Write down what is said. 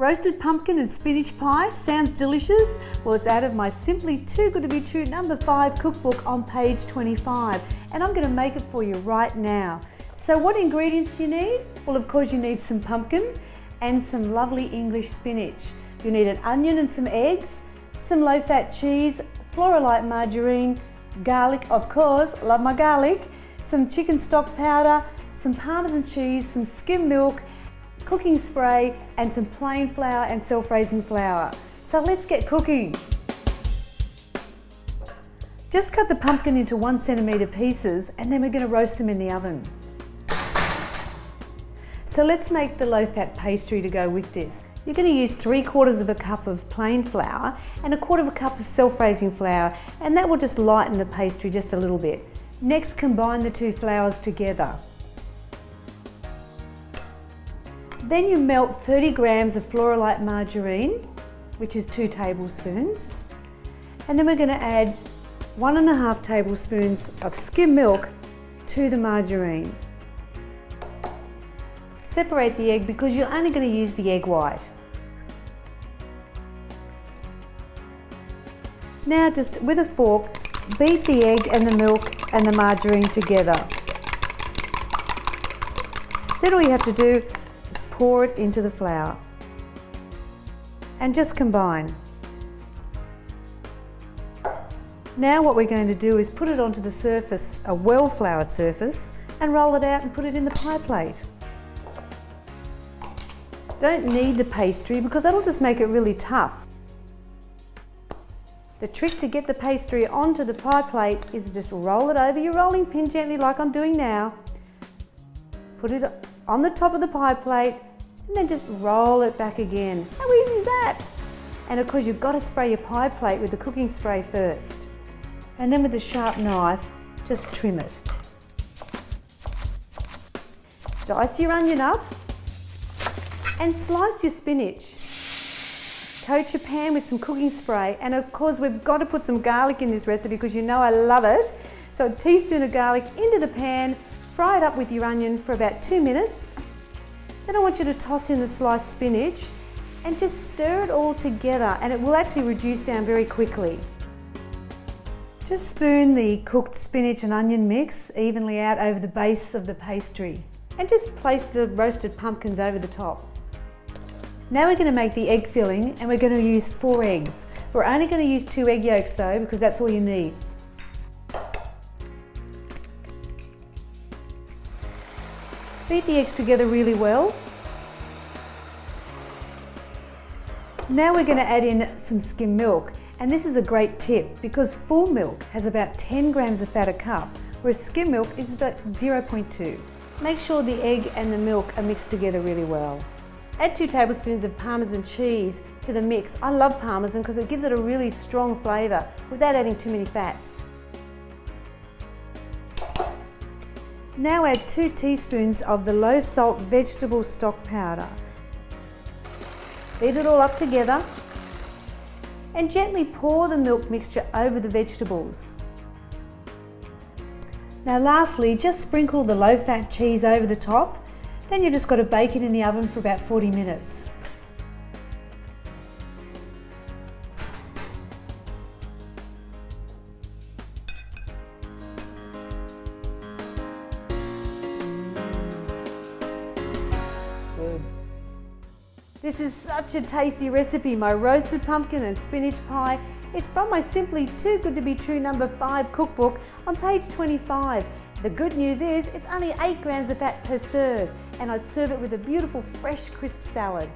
Roasted pumpkin and spinach pie sounds delicious? Well, it's out of my Simply Too Good to Be True #5 cookbook on page 25, and I'm going to make it for you right now. So what ingredients do you need? Well, of course you need some pumpkin and some lovely English spinach. You need an onion and some eggs, some low-fat cheese, Floralite margarine, garlic, of course, love my garlic, some chicken stock powder, some Parmesan cheese, some skim milk, cooking spray, and some plain flour and self-raising flour. So let's get cooking. Just cut the pumpkin into 1 centimetre pieces, and then we're going to roast them in the oven. So let's make the low-fat pastry to go with this. You're going to use 3/4 cup of plain flour and 1/4 cup of self-raising flour, and that will just lighten the pastry just a little bit. Next, combine the two flours together. Then you melt 30 grams of Floralite margarine, which is 2 tablespoons. And then we're going to add 1.5 tablespoons of skim milk to the margarine. Separate the egg because you're only going to use the egg white. Now just with a fork, beat the egg and the milk and the margarine together. Then all you have to do is pour it into the flour and just combine. Now what we're going to do is put it onto the surface, a well-floured surface, and roll it out and put it in the pie plate. Don't knead the pastry because that'll just make it really tough. The trick to get the pastry onto the pie plate is to just roll it over your rolling pin gently like I'm doing now. Put it on the top of the pie plate and then just roll it back again. How easy is that? And of course you've got to spray your pie plate with the cooking spray first. And then with a sharp knife, just trim it. Dice your onion up and slice your spinach. Coat your pan with some cooking spray, and of course we've got to put some garlic in this recipe because you know I love it. So a teaspoon of garlic into the pan, fry it up with your onion for about 2 minutes. Then I want you to toss in the sliced spinach and just stir it all together, and it will actually reduce down very quickly. Just spoon the cooked spinach and onion mix evenly out over the base of the pastry and just place the roasted pumpkins over the top. Now we're going to make the egg filling, and we're going to use 4 eggs. We're only going to use 2 egg yolks though because that's all you need. Beat the eggs together really well. Now we're going to add in some skim milk, and this is a great tip because full milk has about 10 grams of fat a cup, whereas skim milk is about 0.2. Make sure the egg and the milk are mixed together really well. Add 2 tablespoons of Parmesan cheese to the mix. I love Parmesan because it gives it a really strong flavour without adding too many fats. Now add 2 teaspoons of the low salt vegetable stock powder. Beat it all up together and gently pour the milk mixture over the vegetables. Now lastly, just sprinkle the low-fat cheese over the top. Then you've just got to bake it in the oven for about 40 minutes. Good. This is such a tasty recipe, my roasted pumpkin and spinach pie. It's from my Simply Too Good to Be True #5 cookbook on page 25. The good news is it's only 8 grams of fat per serve, and I'd serve it with a beautiful fresh crisp salad.